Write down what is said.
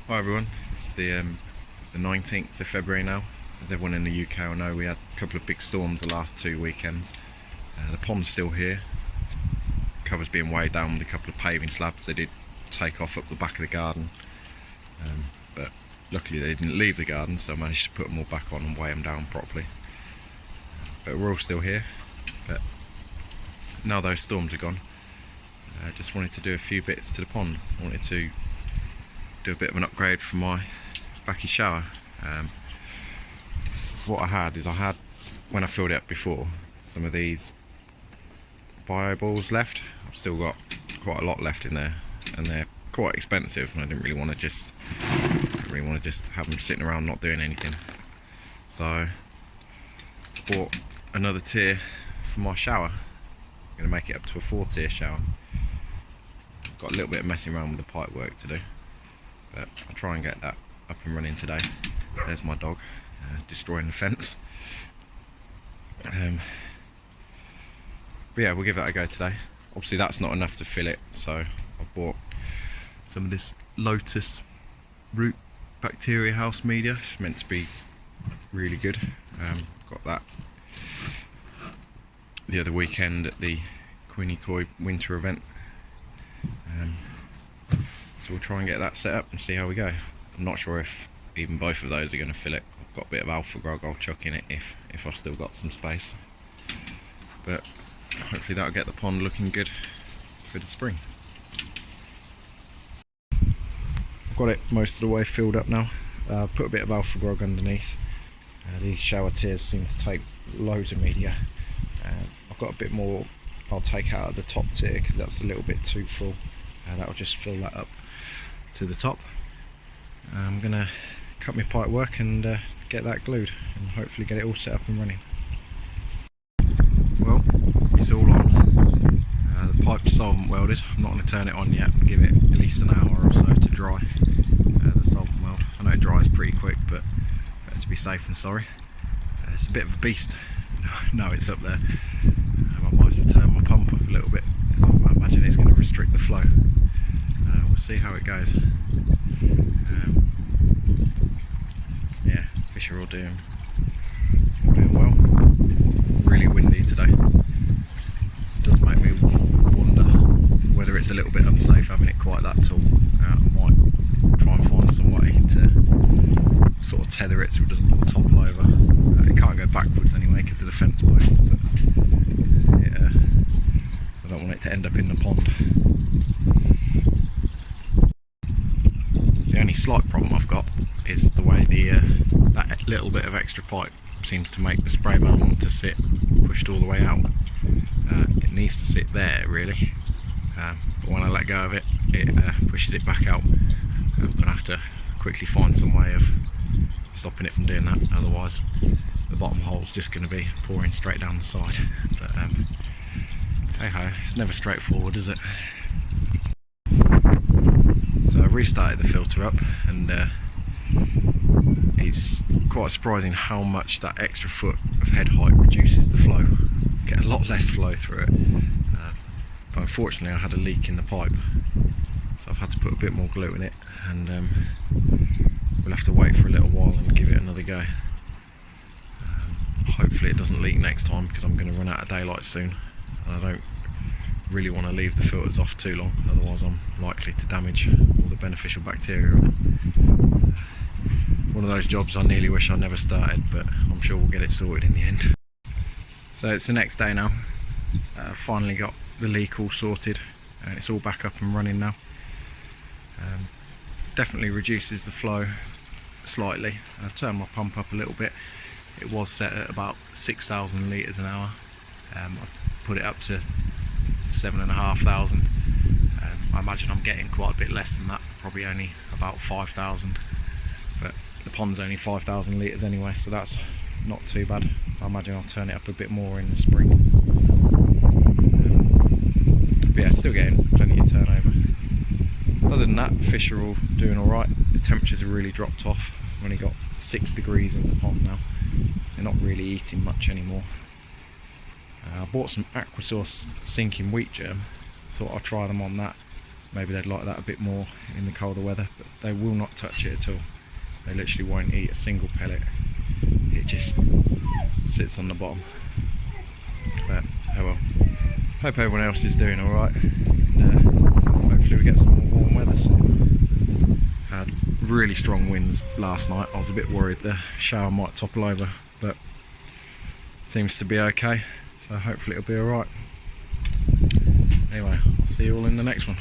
Hi everyone, it's the 19th of February now. As everyone in the UK will know, we had a couple of big storms the last 2 weekends. The pond's still here, cover's being weighed down with a couple of paving slabs. They did take off up the back of the garden, but luckily they didn't leave the garden, so I managed to put them all back on and weigh them down properly. But we're all still here. But now those storms are gone, I just wanted to do a few bits to the pond. I wanted to do a bit of an upgrade for my bakki shower. What I had, when I filled it up before, some of these bio balls left. I've still got quite a lot left in there, and they're quite expensive, and I didn't really want to just have them sitting around not doing anything. So I bought another tier for my shower. I'm going to make it up to a 4-tier shower. Got a little bit of messing around with the pipe work to do, but I'll try and get that up and running today. There's my dog destroying the fence. But yeah, we'll give that a go today. Obviously that's not enough to fill it, so I bought some of this lotus root bacteria house media. It's meant to be really good. Got that the other weekend at the Queenie Koi winter event. So we'll try and get that set up and see how we go. I'm not sure if even both of those are going to fill it. I've got a bit of alpha grog I'll chuck in it if I've still got some space. But hopefully that'll get the pond looking good for the spring. I've got it most of the way filled up now. Put a bit of alpha grog underneath. These shower tiers seem to take loads of media. I've got a bit more I'll take out of the top tier because that's a little bit too full. That'll just fill that up to the top. I'm going to cut my pipe work and get that glued and hopefully get it all set up and running. Well, it's all on. The pipe's solvent welded. I'm not going to turn it on yet. Give it at least an hour or so to dry. The solvent weld. I know it dries pretty quick, but better to be safe than sorry. It's a bit of a beast. No, it's up there. I might have to turn my pump up a little bit because I imagine it's going to restrict the flow. We'll see how it goes. Yeah, fish are all doing well. Really windy today. It does make me wonder whether it's a little bit unsafe having it quite that tall. I might try and find some way to sort of tether it so it doesn't topple over. It can't go backwards anyway because of the fence post, but I don't want it to end up in the pond. The only slight problem I've got is the way that little bit of extra pipe seems to make the spray barrel want to sit pushed all the way out. It needs to sit there really, but when I let go of it, it pushes it back out. I'm going to have to quickly find some way of stopping it from doing that, otherwise the bottom hole's just going to be pouring straight down the side. But hey ho, it's never straightforward, is it? So I restarted the filter up, and it's quite surprising how much that extra foot of head height reduces the flow. Get a lot less flow through it, but unfortunately I had a leak in the pipe, so I've had to put a bit more glue in it, and we'll have to wait for a little while and give it another go. Hopefully it doesn't leak next time because I'm going to run out of daylight soon, and I don't really want to leave the filters off too long, otherwise I'm likely to damage all the beneficial bacteria. One of those jobs I nearly wish I never started, but I'm sure we'll get it sorted in the end. So it's the next day now. Finally got the leak all sorted, and it's all back up and running now. Definitely reduces the flow slightly. I've turned my pump up a little bit. It was set at about 6,000 litres an hour. I've put it up to 7,500. I imagine I'm getting quite a bit less than that, probably only about 5,000. But the pond's only 5,000 litres anyway, so that's not too bad. I imagine I'll turn it up a bit more in the spring. But yeah, still getting plenty of turnover. Other than that, fish are all doing alright. The temperatures have really dropped off. I've only got 6 degrees in the pond now. They're not really eating much anymore. I bought some Aquasource sinking wheat germ. Thought I'd try them on that. maybe they'd like that a bit more in the colder weather, but they will not touch it at all. They literally won't eat a single pellet. It just sits on the bottom. But oh well. Hope everyone else is doing alright. Hopefully we get some more warm weather soon. Had really strong winds last night. I was a bit worried the shower might topple over, but seems to be okay. So hopefully it'll be alright. Anyway, I'll see you all in the next one.